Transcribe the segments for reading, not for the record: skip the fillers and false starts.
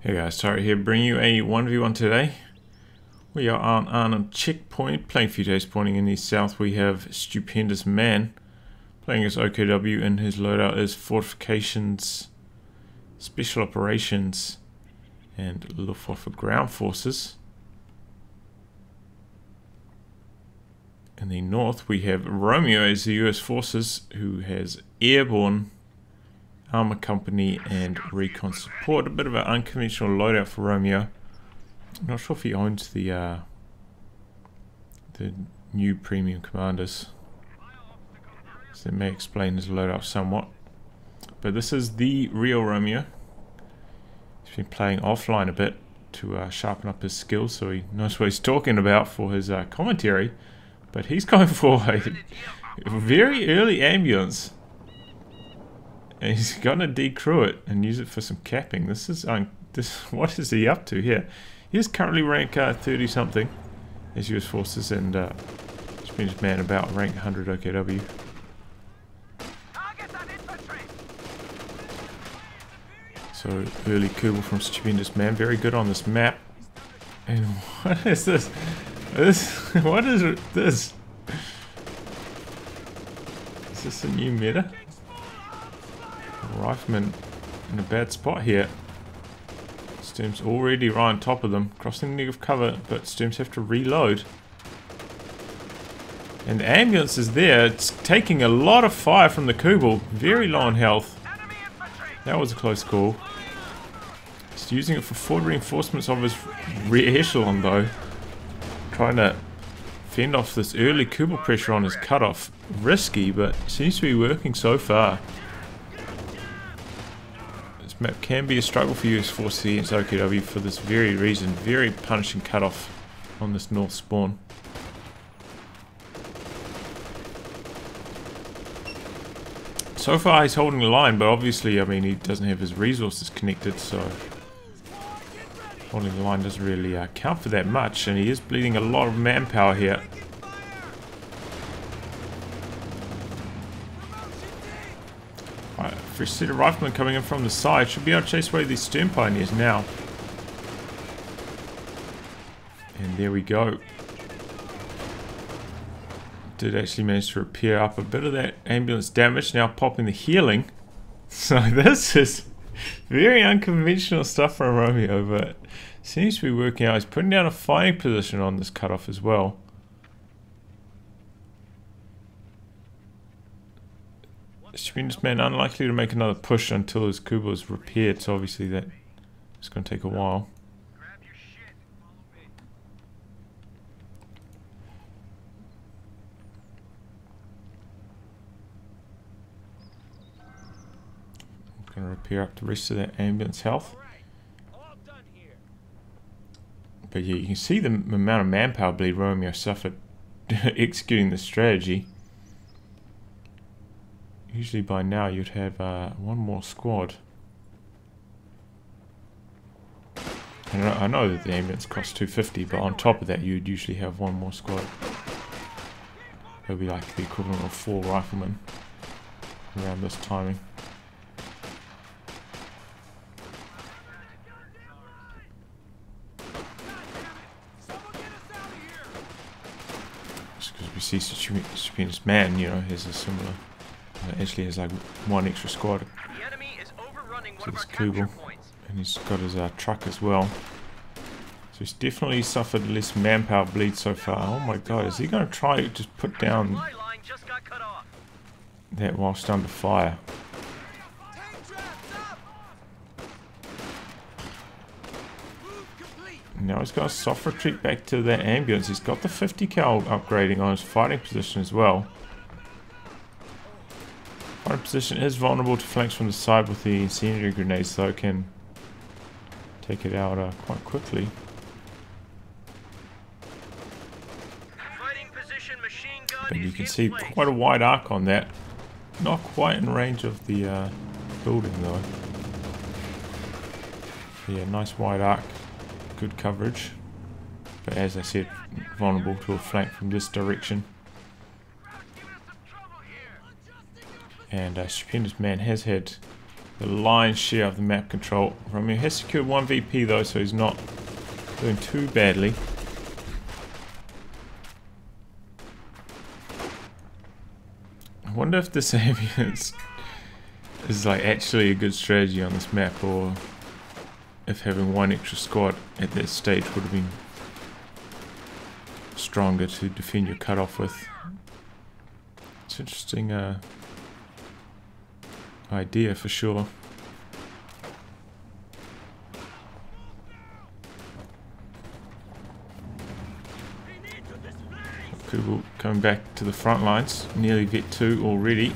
Hey guys, Tari here, bringing you a 1v1 today. We are on Arnhem checkpoint, playing a few days pointing in the south. We have StupendousMan playing as OKW, and his loadout is fortifications, special operations, and Luftwaffe ground forces. In the north, we have Romeo as the US forces, who has airborne, armor company, and recon support. A bit of an unconventional loadout for Romeo. I'm not sure if he owns the new premium commanders, so that may explain his loadout somewhat. But this is the real Romeo. He's been playing offline a bit to sharpen up his skills, so he knows what he's talking about for his commentary. But he's going for a very early ambulance. And he's gonna decrew it and use it for some capping. This is what is he up to here? He is currently rank 30 something as US forces, and StupendousMan about rank 100 OKW. So early Kubel from StupendousMan, very good on this map. And what is this? What is this? Is this a new meta? Rifleman in a bad spot here. Sturms already right on top of them, crossing the negative cover, but Sturms have to reload. And the ambulance is there. It's taking a lot of fire from the Kubel, very low on health. That was a close call. He's using it for forward reinforcements of his rear echelon though. Trying to fend off this early Kubel pressure on his cutoff. Risky, but seems to be working so far. This map can be a struggle for US forces against OKW for this very reason. Very punishing cutoff on this north spawn. So far he's holding the line, but obviously, I mean, he doesn't have his resources connected, so holding the line doesn't really count for that much, and he is bleeding a lot of manpower here. Right, fresh set of riflemen coming in from the side. Should be able to chase away these Stern Pioneers now. And there we go. Did actually manage to repair up a bit of that ambulance damage, now popping the healing. So this is very unconventional stuff from Romeo, but seems to be working out. He's putting down a fighting position on this cutoff as well. StupendousMan unlikely to make another push until his Kubel is repaired, so obviously that is going to take a while. Going to repair up the rest of that ambulance health. But yeah, you can see the amount of manpower bleed Romeo suffered executing the strategy. Usually by now you'd have one more squad. And I know that the ambulance costs 250, but on top of that you'd usually have one more squad. That would be like the equivalent of 4 riflemen around this timing. Because we see StupendousMan, you know, has a similar, actually has like one extra squad to this Kubel, and he's got his truck as well. So he's definitely suffered less manpower bleed so far. Oh my god, is he going to try to just put down that whilst under fire? Now he's got a soft retreat back to that ambulance. He's got the 50 cal upgrading on his fighting position as well. Fighting position is vulnerable to flanks from the side with the incendiary grenades, so it can take it out quite quickly. But you can see quite a wide arc on that. Not quite in range of the building though. Yeah, nice wide arc. Good coverage, but as I said, vulnerable to a flank from this direction. And StupendousMan has had the lion's share of the map control. Romeo has secured 1 VP though, so he's not doing too badly. I wonder if this ambulance is like actually a good strategy on this map, or if having 1 extra squad at that stage would have been stronger to defend your cutoff with. It's an interesting idea for sure. Kubel coming back to the front lines, nearly vet 2 already.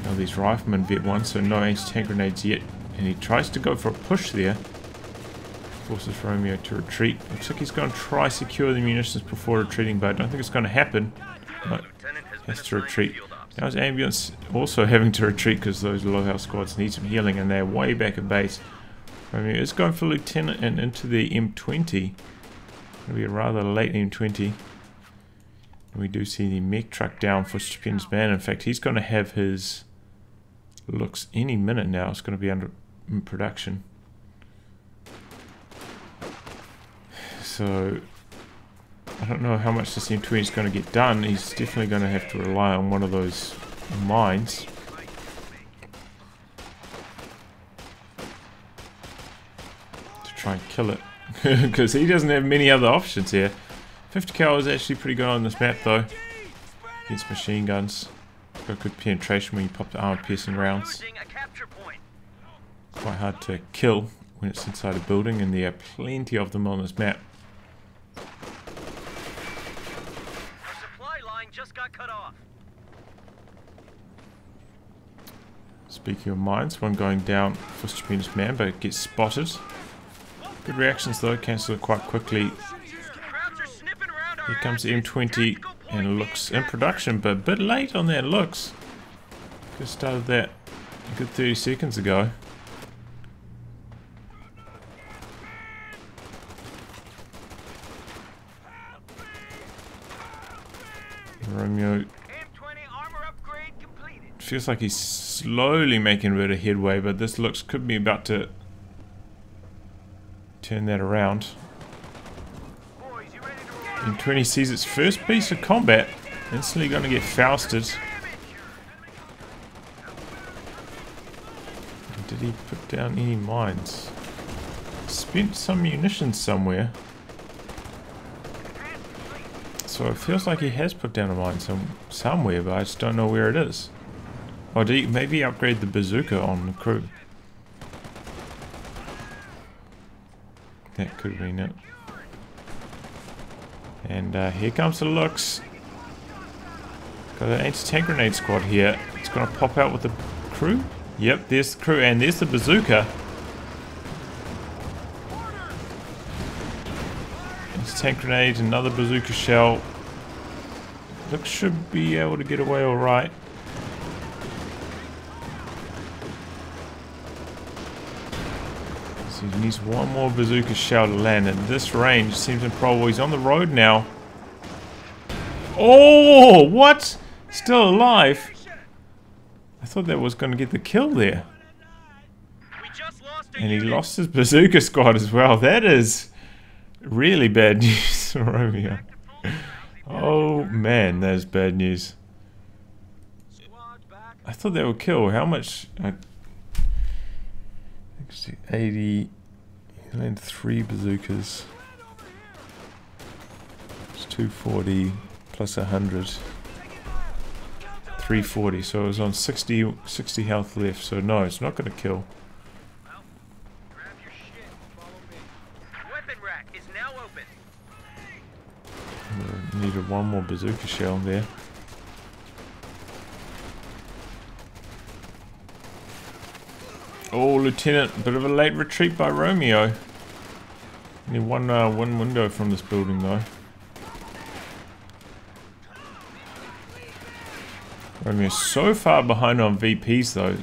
Now these riflemen vet 1, so no anti-tank grenades yet, and he tries to go for a push there. Forces Romeo to retreat. Looks like he's going to try secure the munitions before retreating, but I don't think it's going to happen. But he has to retreat. Now his ambulance also having to retreat because those low health squads need some healing, and they're way back at base. Romeo is going for Lieutenant and into the M20. It'll be a rather late M20. We do see the mech truck down for StupendousMan. In fact, he's going to have his looks any minute now. It's going to be under production. So I don't know how much this M20 is going to get done. He's definitely going to have to rely on one of those mines. To try and kill it. Because he doesn't have many other options here. 50 cal is actually pretty good on this map though. Against machine guns. Got good penetration when you pop the armor piercing rounds. Quite hard to kill when it's inside a building, and there are plenty of them on this map. Our supply line just got cut off. Speaking of mines, one going down for StupendousMan, but it gets spotted. Good reactions though, cancel it quite quickly. Here comes the M20, and it looks in production, but a bit late on that looks. Could have started that a good 30 seconds ago. Romeo feels like he's slowly making a bit of headway, but this looks could be about to turn that around. M20 sees its first piece of combat, instantly going to get fousted. Did he put down any mines? Spent some munitions somewhere. So it feels like he has put down a mine somewhere, but I just don't know where it is. Or did he maybe upgrade the bazooka on the crew? That could have been it. And here comes the looks. Got an anti-tank grenade squad here. It's going to pop out with the crew. Yep, there's the crew, and there's the bazooka. Anti-tank grenade, another bazooka shell. Looks should be able to get away alright. So he needs one more bazooka shell to land, and this range seems improbable. He's on the road now. Oh, what? Still alive? I thought that was going to get the kill there. And he lost his bazooka squad as well. That is really bad news for Romeo. Oh man, that is bad news. I thought that would kill. How much? 80. He landed 3 bazookas. It's 240 plus 100. 340. So it was on 60 health left. So no, it's not going to kill. Needed one more bazooka shell there. Oh, Lieutenant, bit of a late retreat by Romeo. Only one window from this building though. Romeo's so far behind on VPs though.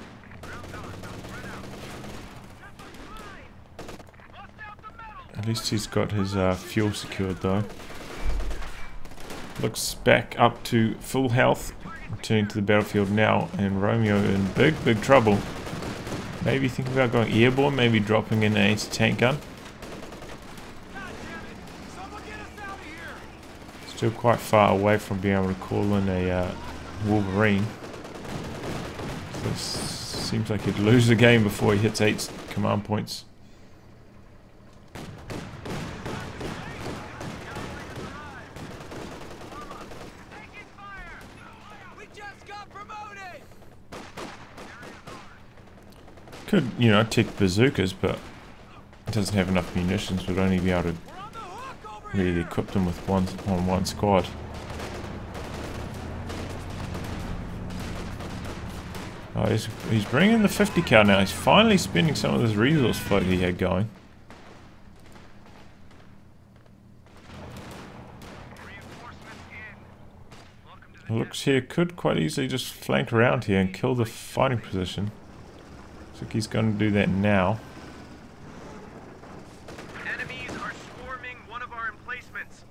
At least he's got his fuel secured though. Looks back up to full health. Returning to the battlefield now, and Romeo in big trouble. maybe thinking about going airborne, maybe dropping in an anti-tank gun. Still quite far away from being able to call in a Wolverine. So this seems like he'd lose the game before he hits 8 command points. Could, you know, take bazookas, but it doesn't have enough munitions. Would only be able to really equip them with one squad. Oh, he's bringing the 50 cal now. He's finally spending some of this resource float he had going. Looks here could quite easily just flank around here and kill the fighting position. Looks like he's going to do that now. Enemies are swarming one of our emplacements.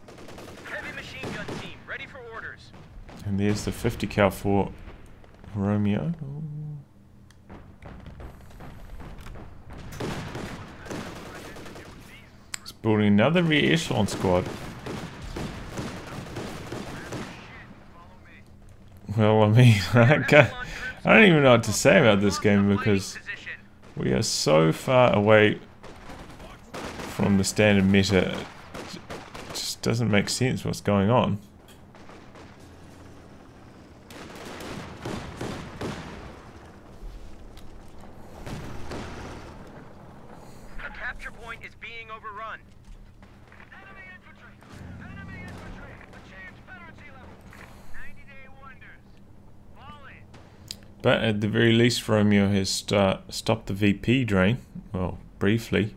Heavy machine gun team, ready for orders. And there's the 50 cal for Romeo. He's building another rear echelon squad. Well, I mean, I don't even know what to say about this game because we are so far away from the standard meta. It just doesn't make sense what's going on. A capture point is being overrun. Enemy infantry! Enemy infantry! Achieved penalty level. 90-day wonders. Fall in. But at the very least, Romeo has stopped the VP drain. Well, briefly.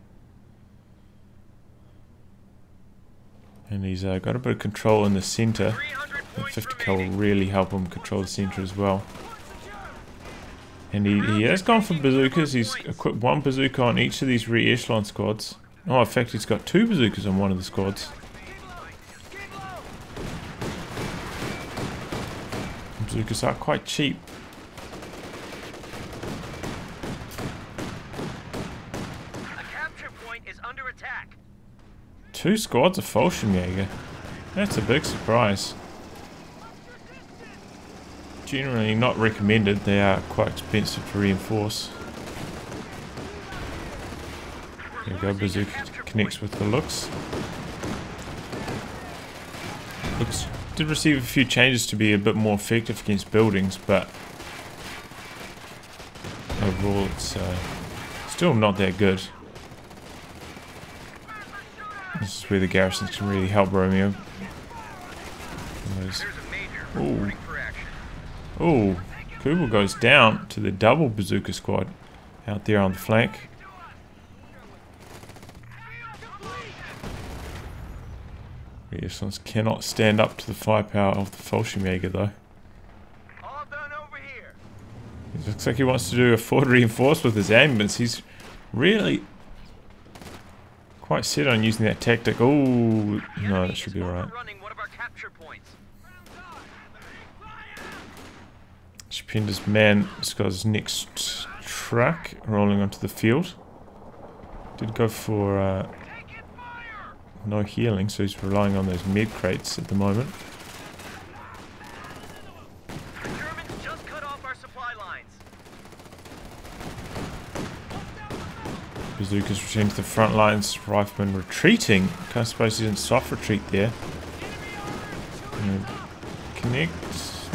And he's got a bit of control in the center. And 50 cal will really help him control the center as well. And he has gone for bazookas. He's equipped one bazooka on each of these rear echelon squads. Oh, in fact, he's got 2 bazookas on one of the squads. Bazookas are quite cheap. A capture point is under attack. 2 squads of Fallschirmjäger. That's a big surprise. Generally not recommended. They are quite expensive to reinforce. There we go. Bazooka connects with the looks. Looks did receive a few changes to be a bit more effective against buildings, but overall it's still not that good. This is where the garrisons can really help Romeo. Ooh. Ooh. Kubel goes down to the double bazooka squad out there on the flank. The Echelons cannot stand up to the firepower of the Fallschirmjäger though. All done over here. It looks like he wants to do a forward reinforce with his ambulance. He's really quite set on using that tactic. Oh no, that should be alright. StupendousMan has got his next truck rolling onto the field. Did go for no healing, so he's relying on those med crates at the moment. The Germans just cut off our supply lines. Bazookas returning to the front lines. Riflemen retreating. Can't suppose he's in soft retreat there. Connect.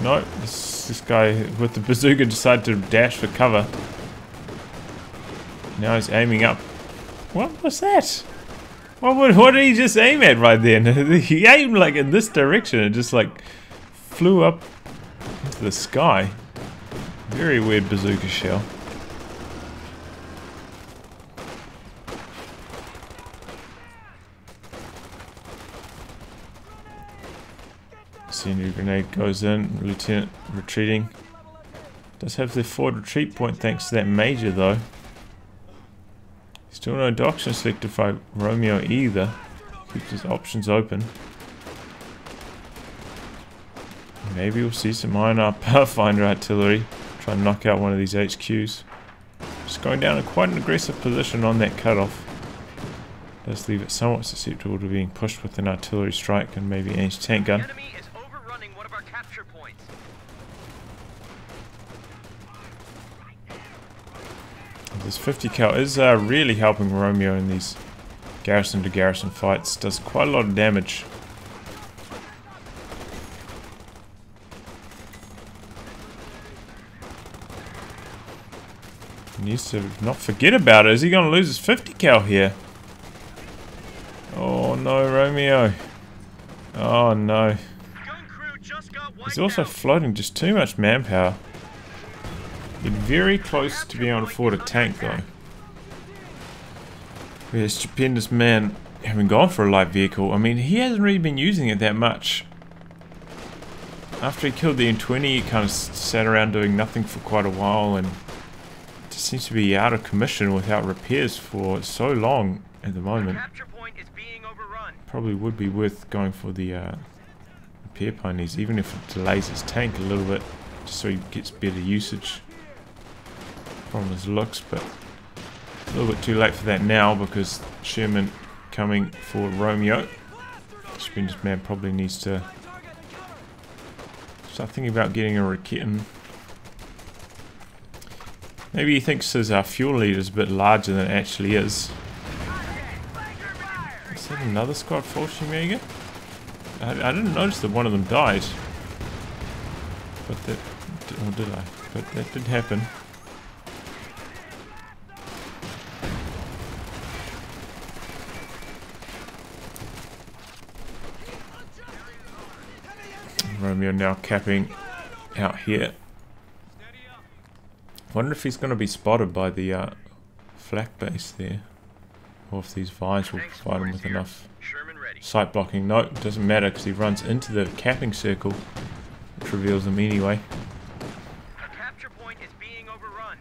No, this guy with the bazooka decided to dash for cover. Now he's aiming up. What was that? What did he just aim at right then? He aimed like in this direction and just like flew up into the sky. Very weird bazooka shell. Incendiary grenade goes in. Lieutenant retreating. Does have the forward retreat point thanks to that major though. Still no doctrine selected by Romeo either. Keeps his options open. Maybe we'll see some iron Pathfinder artillery. Try and knock out one of these HQs. Just going down in quite an aggressive position on that cutoff. Does leave it somewhat susceptible to being pushed with an artillery strike and maybe anti-tank gun. The enemy is overrunning one of our capture points. This 50 cal is really helping Romeo in these garrison to garrison fights. Does quite a lot of damage. He needs to not forget about it. Is he going to lose his 50 cal here? Oh no, Romeo. Oh no. Gun crew just got wiped He's also out. floating just too much manpower. Get very close to being able to afford a tank though. Whereas StupendousMan, having gone for a light vehicle, I mean, he hasn't really been using it that much. After he killed the M20, he kind of sat around doing nothing for quite a while and just seems to be out of commission without repairs for so long at the moment. Capture point is being overrun. Probably would be worth going for the repair ponies, even if it delays his tank a little bit, just so he gets better usage from his looks, but a little bit too late for that now because Sherman coming for Romeo. StupendousMan probably needs to start thinking about getting a Raketin. Maybe he thinks his fuel lead is a bit larger than it actually is. Is that another squad Fallschirmjäger? I didn't notice that one of them died. But that... or did I? But that did happen. Romeo now capping out here. Wonder if he's going to be spotted by the flak base there, or if these vines will provide him with enough Sherman ready. sight blocking. No, it doesn't matter because he runs into the capping circle, which reveals them anyway. Our capture point is being overrun.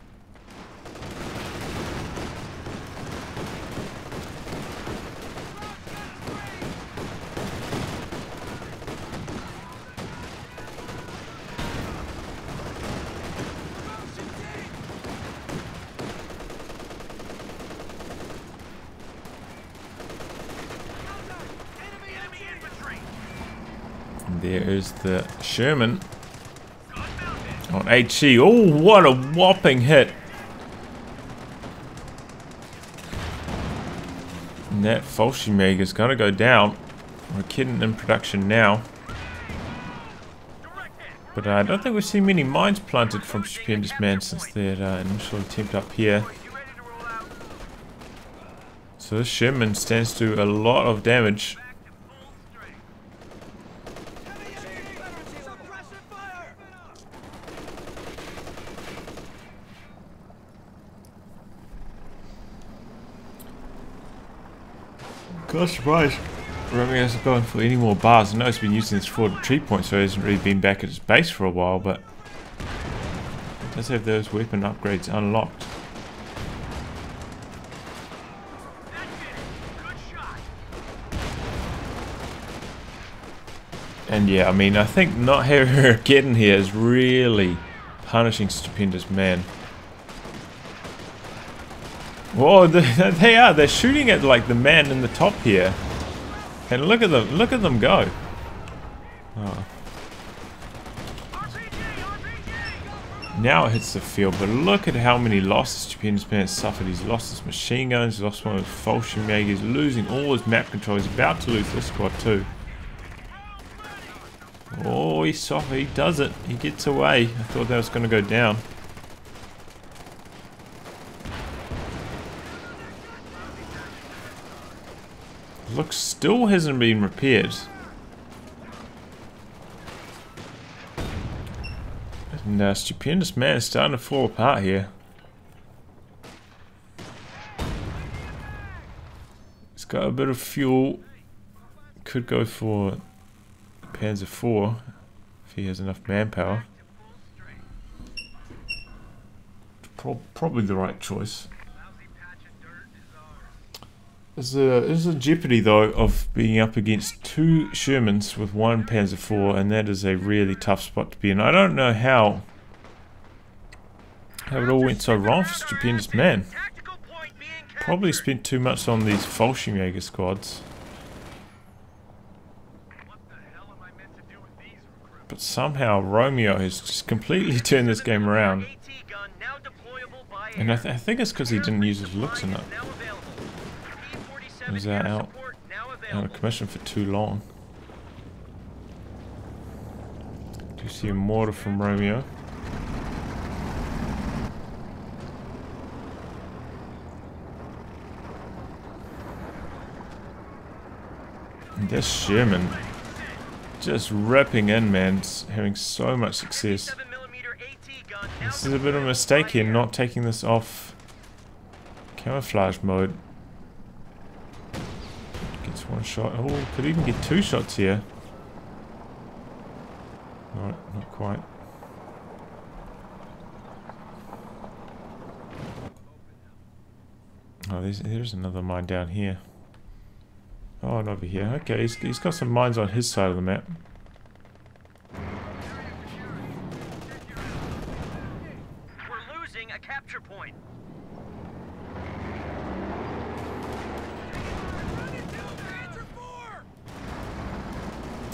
And there is the Sherman on HE. Oh, what a whopping hit! And that Fallschirmjäger is going to go down. We're kidding in production now. But I don't think we've seen many mines planted from StupendousMan since their initial attempt up here. So this Sherman stands to do a lot of damage. Gosh, surprised Romeo hasn't gone for any more bars. I know he's been using this for the retreat point, so he hasn't really been back at his base for a while, but he does have those weapon upgrades unlocked. And yeah, I mean, I think not having her getting here is really punishing StupendousMan. Whoa, they are. They're shooting at like the man in the top here, and look at them go. Oh. Now it hits the field, but look at how many losses StupendousMan has suffered. He's lost his machine guns, he's lost one of his Fallschirmjäger, he's losing all his map control. He's about to lose this squad too. Oh, he does it. He gets away. I thought that was going to go down. Looks still hasn't been repaired. And StupendousMan is starting to fall apart here. He's got a bit of fuel. Could go for Panzer IV if he has enough manpower. Probably the right choice. There's a jeopardy though of being up against two Shermans with one Panzer IV, and that is a really tough spot to be in. I don't know how How it all went so wrong for Stupendous Man. Tactical point being Probably captured. spent too much on these Fallschirmjäger squads. What the hell am I meant to do with these recruits? But somehow Romeo has just completely turned this game around. AT gun now deployable by And I, air. I think it's because he didn't use his looks Line enough. is now available. P-47 He was air out support now of available. commission for too long. Do you see a mortar from Romeo? And this Sherman just ripping in, man, having so much success. 7mm AT gun now This is a bit of a mistake here, not taking this off camouflage mode. Gets one shot. Oh, could even get two shots here. No, not quite. Oh, there's another mine down here. Oh, and over here. Okay, he's got some mines on his side of the map. We're losing a capture point.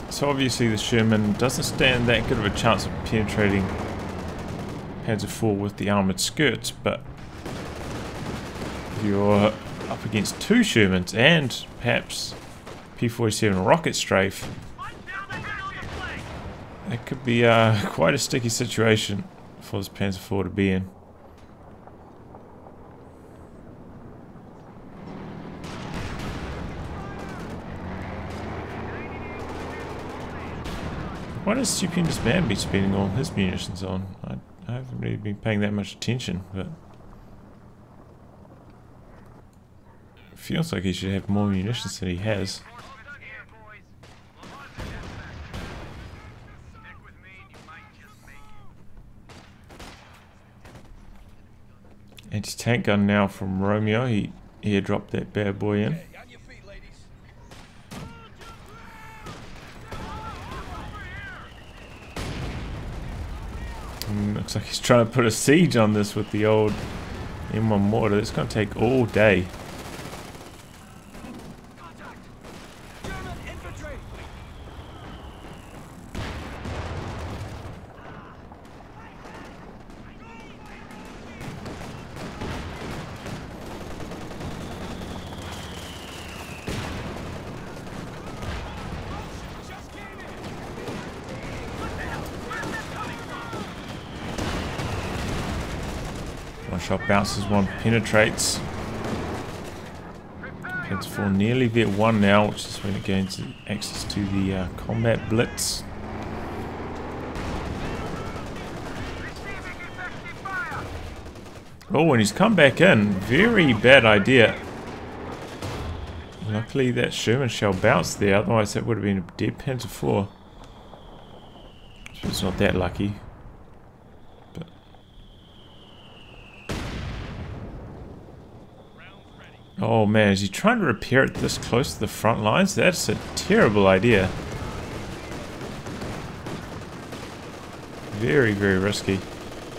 So obviously the Sherman doesn't stand that good of a chance of penetrating Panzer IV with the armoured skirts, but if you're up against two Shermans and perhaps P-47 rocket strafe, it could be quite a sticky situation for this Panzer IV to be in. What has Stupendous Man been spending all his munitions on? I haven't really been paying that much attention, but it feels like he should have more munitions than he has. Anti-tank gun now from Romeo. He airdropped that bad boy in. Looks like he's trying to put a siege on this with the old M1 mortar. It's going to take all day. One shot bounces, one penetrates. Panzer IV nearly vet 1 now, which is when it gains access to the combat blitz. Oh, and he's come back in. Very bad idea. Luckily that Sherman shell bounced there, otherwise that would have been a dead Panzer IV. So it's not that lucky. But oh man, is he trying to repair it this close to the front lines? That's a terrible idea. Very, very risky.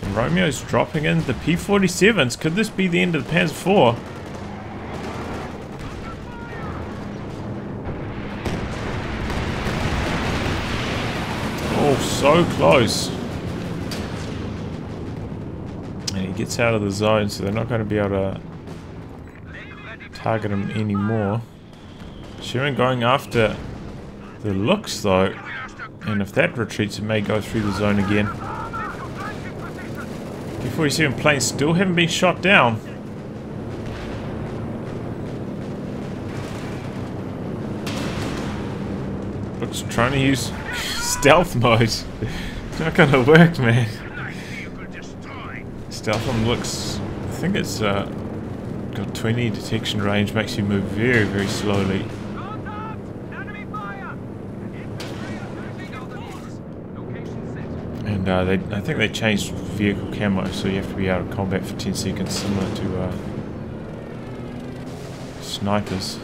And Romeo's dropping in the P-47s. Could this be the end of the Panzer IV? Oh, so close. And he gets out of the zone, so they're not going to be able to target him anymore. Sherman going after the looks though, and if that retreats it may go through the zone again. Before you see him, planes still haven't been shot down. Looks trying to use stealth mode. It's not gonna work, man. Stealth on looks, I think it's got 20 detection range, makes you move very, very slowly. And I think they changed vehicle camo, so you have to be out of combat for 10 seconds, similar to snipers.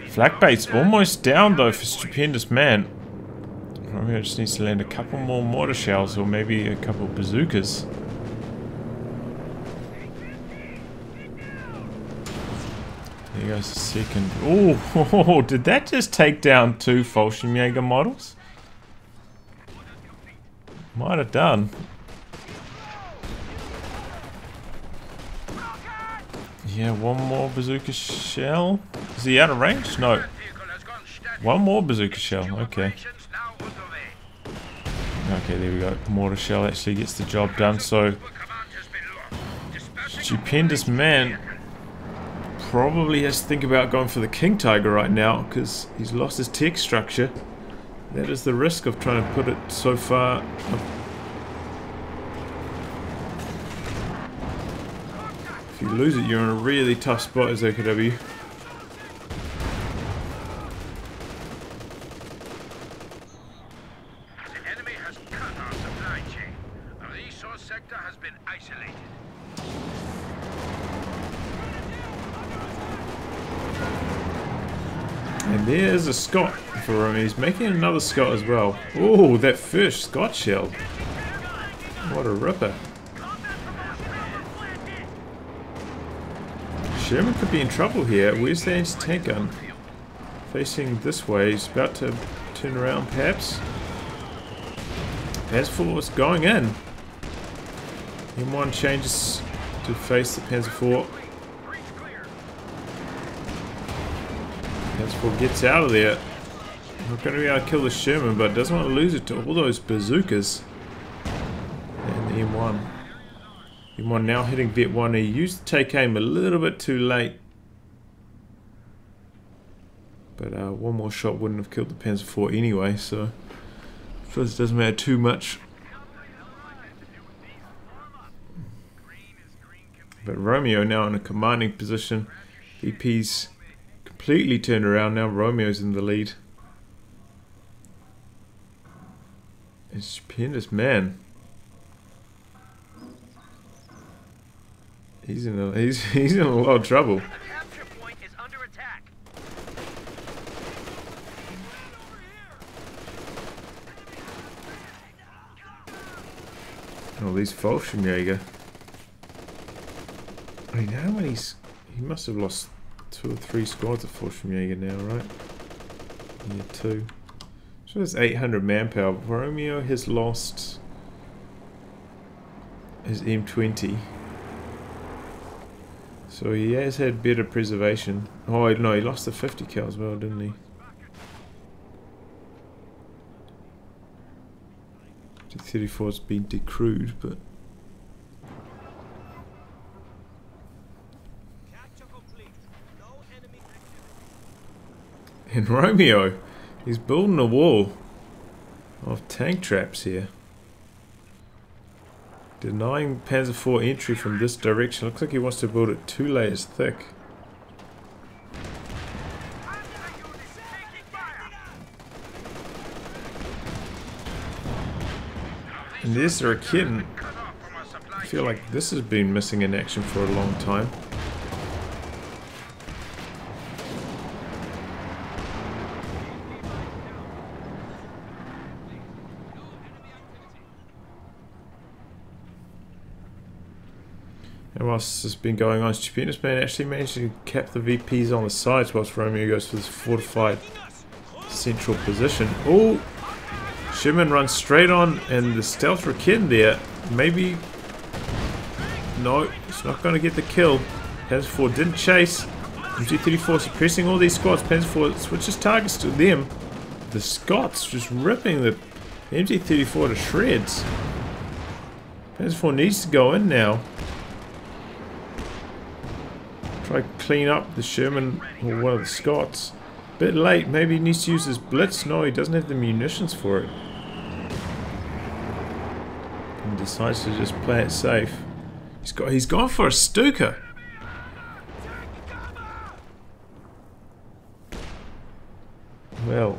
Flak bait's almost down though for Stupendous Man. Romeo just needs to land a couple more mortar shells or maybe a couple of bazookas. There goes the second. Oh, did that just take down 2 Fallschirmjäger models? Might have done. Yeah, one more bazooka shell. Is he out of range? No. One more bazooka shell. Okay. Okay, there we go. Mortar shell actually gets the job done. So, StupendousMan probably has to think about going for the King Tiger right now because he's lost his tech structure. That is the risk of trying to put it so far up. If you lose it, you're in a really tough spot as OKW. The enemy has cut our supply chain. Our resource sector has been isolated. And there's a Scot for Romeo. He's making another Scot as well. Oh, that first Scot shell. What a ripper. Sherman could be in trouble here. Where's the anti-tank gun? Facing this way. He's about to turn around perhaps. Panzer IV is going in. M1 changes to face the Panzer IV. Panzer IV gets out of there. Not going to be able to kill the Sherman, but doesn't want to lose it to all those bazookas. And the M1. M1 now hitting Vet 1. He used to take aim a little bit too late. But one more shot wouldn't have killed the Panzer IV anyway, so I suppose it doesn't matter too much. But Romeo now in a commanding position. VP's completely turned around. Now Romeo's in the lead. It's StupendousMan. He's in a lot of trouble. The capture point is under attack. Oh, these Fallschirmjäger. I mean, how many? He must have lost 2 or 3 squads of Fallschirmjäger now, right? Yeah, 2. So that's 800 manpower. Romeo has lost his M20. So he has had better preservation. Oh no, he lost the 50 cal as well, didn't he? T-34's been decrewed, but... And Romeo, he's building a wall of tank traps here. Denying Panzer IV entry from this direction. Looks like he wants to build it 2 layers thick. And there's the Raketen. I feel like this has been missing in action for a long time. And whilst this has been going on, StupendousMan actually managed to cap the VPs on the sides whilst Romeo goes for this fortified central position. Oh! Sherman runs straight on, and the stealth Raketen there. Maybe... No, it's not going to get the kill. Panzer IV didn't chase. MG34 suppressing all these squads. Panzer IV switches targets to them. The Scots just ripping the MG34 to shreds. Panzer IV needs to go in now. Try to clean up the Sherman or one of the Scots. Bit late, maybe he needs to use his blitz. No, he doesn't have the munitions for it. And decides to just play it safe. He's gone for a Stuka. Well,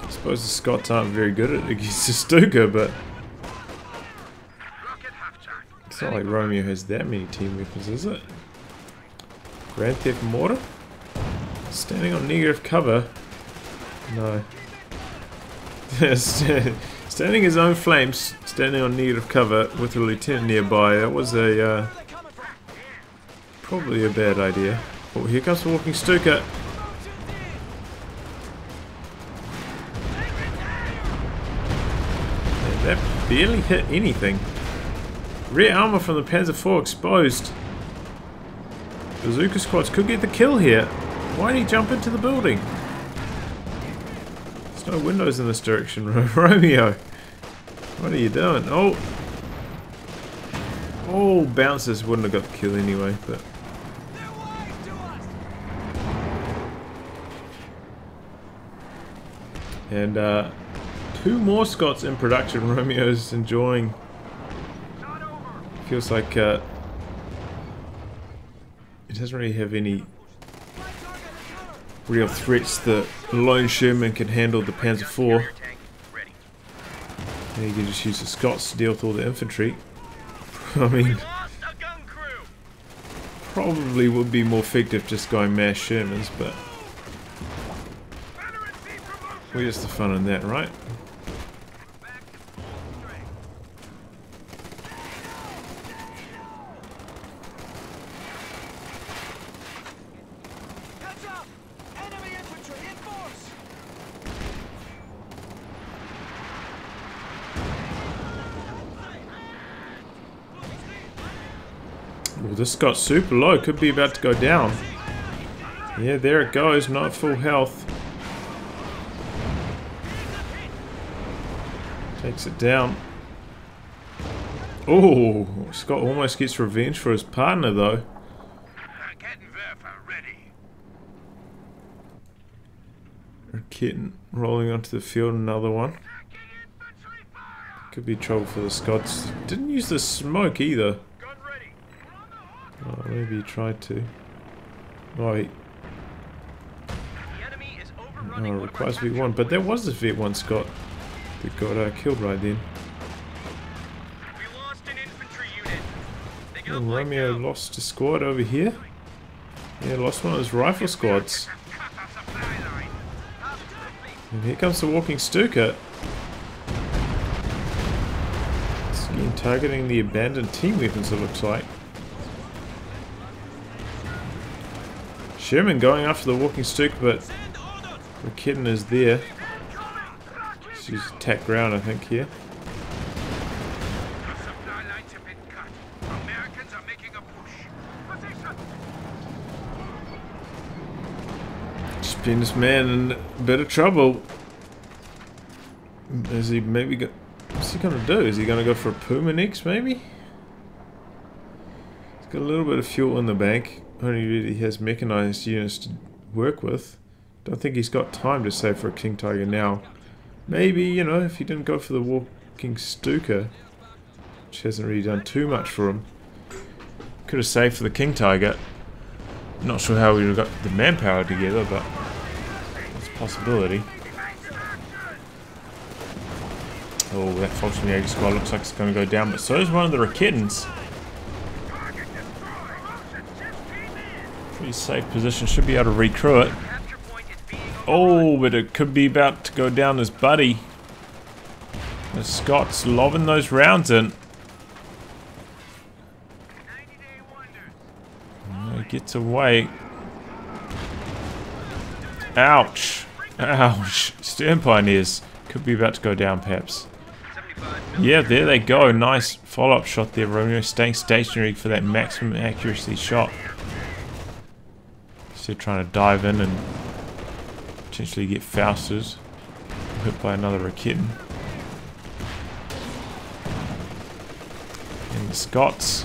I suppose the Scots aren't very good at it against the Stuka, but it's not like Romeo has that many team weapons, is it? Grand Theft Mortar? Standing on negative cover. No. Standing his own flames, standing on negative cover with a lieutenant nearby. That was a probably a bad idea. Oh, here comes the walking Stuka. And that barely hit anything. Rear armor from the Panzer IV exposed. Bazooka squads could get the kill here. Why did he jump into the building? There's no windows in this direction, Romeo. What are you doing? Oh! Oh, bouncers wouldn't have got the kill anyway, but... And, 2 more Scots in production. Romeo's enjoying... Feels like, it doesn't really have any real threats. The lone Sherman can handle the Panzer IV. And you can just use the Scots to deal with all the infantry. I mean, probably would be more effective just going mass Shermans, but where's the fun in that, right? Well, this got super low, could be about to go down. Yeah, there it goes, not full health. Takes it down. Oh, Scott almost gets revenge for his partner though. Kitten rolling onto the field, another one. Could be trouble for the Scots. Didn't use the smoke either. Oh, maybe he tried to. Oh, it requires V1, but there was a V1 Scot that got killed right then. And Romeo lost a squad over here. Yeah, lost one of his rifle squads. And here comes the walking Stuka. It's again targeting the abandoned team weapons, it looks like. Sherman going after the walking Stuka, but the kitten is there. She's attack ground, I think, here. StupendousMan in a bit of trouble. Is he maybe go? What's he gonna do? Is he gonna go for a Puma next, maybe? He's got a little bit of fuel in the bank. Only really has mechanized units to work with. Don't think he's got time to save for a King Tiger now. Maybe, you know, if he didn't go for the walking Stuka, which hasn't really done too much for him, could have saved for the King Tiger. Not sure how we would have got the manpower together, but it's a possibility. Oh, that Volkswagen squad looks like it's going to go down, but so is one of the Raketans. Pretty safe position, should be able to recrew it. Oh, but it could be about to go down as Buddy. The Scots lobbing those rounds in. Oh, he gets away. Ouch. Ouch. Stern Pioneers. Could be about to go down, perhaps. Yeah, there they go. Nice follow-up shot there. Romeo staying stationary for that maximum accuracy shot. Still trying to dive in and potentially get Fausted. Hit by another Raketin. And the Scots.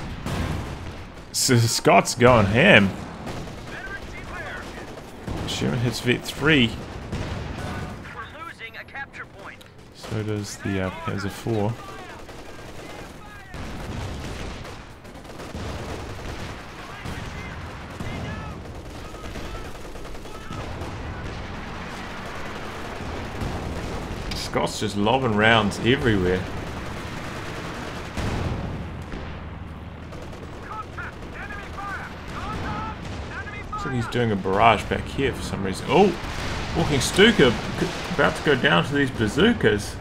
So the Scots going ham. Sherman hits Vet 3. So does the Panzer IV. Scott's just lobbing rounds everywhere. I think he's doing a barrage back here for some reason. Oh! Walking Stuka about to go down to these bazookas.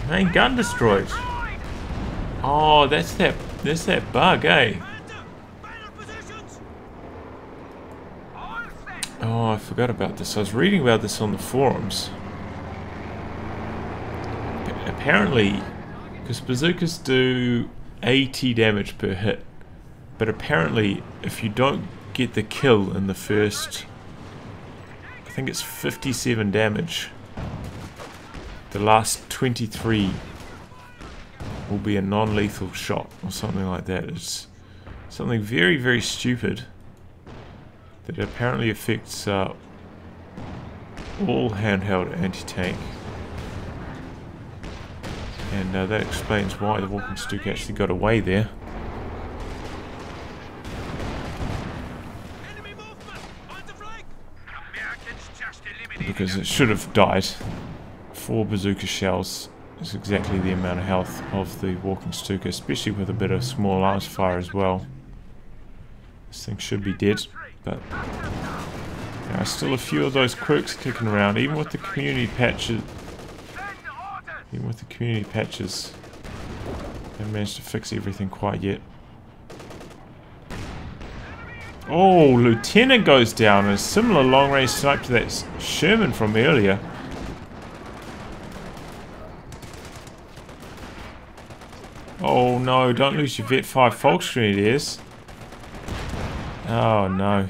Main gun destroyed. Oh, that's that bug, eh? Oh, I forgot about this. I was reading about this on the forums. Apparently, because bazookas do 80 damage per hit, but apparently if you don't get the kill in the first, I think it's 57 damage, the last 23 will be a non-lethal shot or something like that. It's something very, very stupid that apparently affects all handheld anti-tank. And that explains why the Walking Stuka actually got away there. Because it should have died. 4 bazooka shells is exactly the amount of health of the Walking Stuka, especially with a bit of small arms fire as well. This thing should be dead, but there are still a few of those quirks kicking around, even with the community patches. Even with the community patches, they haven't managed to fix everything quite yet. Oh, Lieutenant goes down. A similar long-range snipe to that Sherman from earlier. Oh no, don't lose your Vet 5 Volksgrenadiers. Oh no.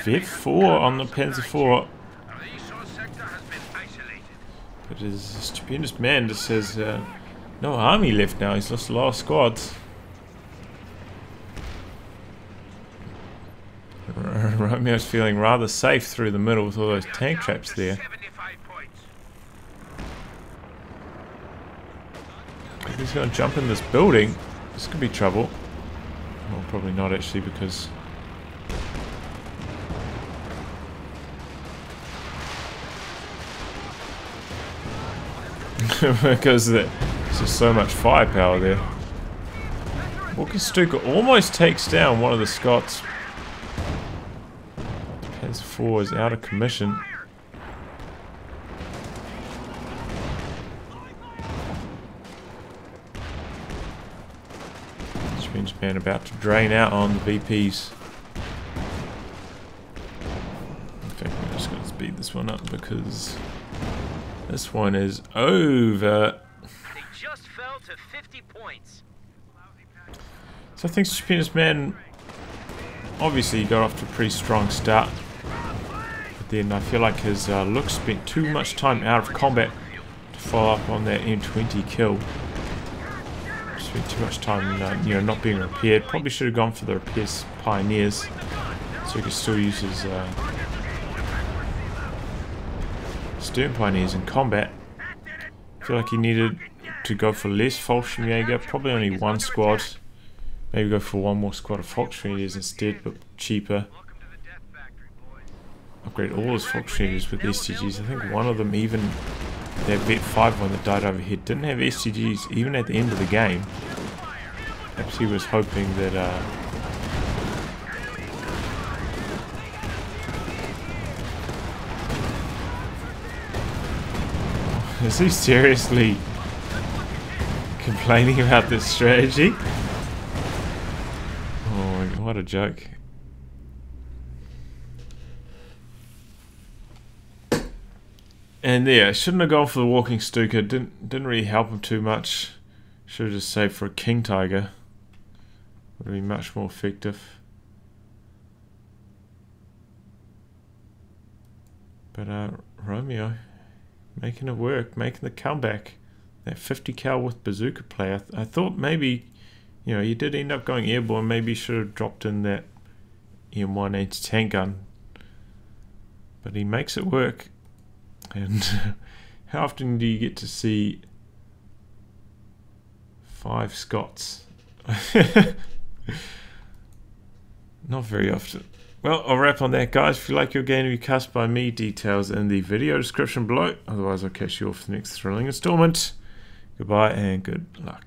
Vet 4 on the Panzer 4. But his stupendous man just says no army left now, he's lost a lot of squads. Romeo's feeling rather safe through the middle with all those tank traps there. If he's going to jump in this building, this could be trouble. Well, probably not actually, because because there's just so much firepower there. Walking Stuka almost takes down one of the Scots. Panzer 4 is out of commission. StupendousMan about to drain out on the VPs. In fact, we're just going to speed this one up because this one is over. They just fell to 50 points. So I think StupendousMan obviously got off to a pretty strong start. But then I feel like his look spent too much time out of combat to follow up on that M20 kill. Spent too much time, you know, not being repaired. Probably should have gone for the repairs pioneers, so he could still use his stern pioneers in combat. I feel like he needed to go for less Volksgrenadier, probably only one squad. Maybe go for one more squad of Volksgrenadiers instead, but cheaper. Upgrade all his Volksgrenadiers with STGs. I think one of them, even that Vet 5 one that died over here, didn't have STGs even at the end of the game. Perhaps he was hoping that is he seriously complaining about this strategy? Oh my God, what a joke. And yeah, shouldn't have gone for the Walking Stuka. Didn't really help him too much. Should have just saved for a King Tiger. Would have been much more effective. But Romeo making it work, making the comeback. That 50 cal with bazooka play. I thought maybe, you know, he did end up going airborne. Maybe he should have dropped in that M1 anti-tank gun. But he makes it work. And how often do you get to see 5 Scots? Not very often. Well, I'll wrap on that, guys. If you like your game to be cast by me, details in the video description below. Otherwise, I'll catch you off the next thrilling installment. Goodbye and good luck.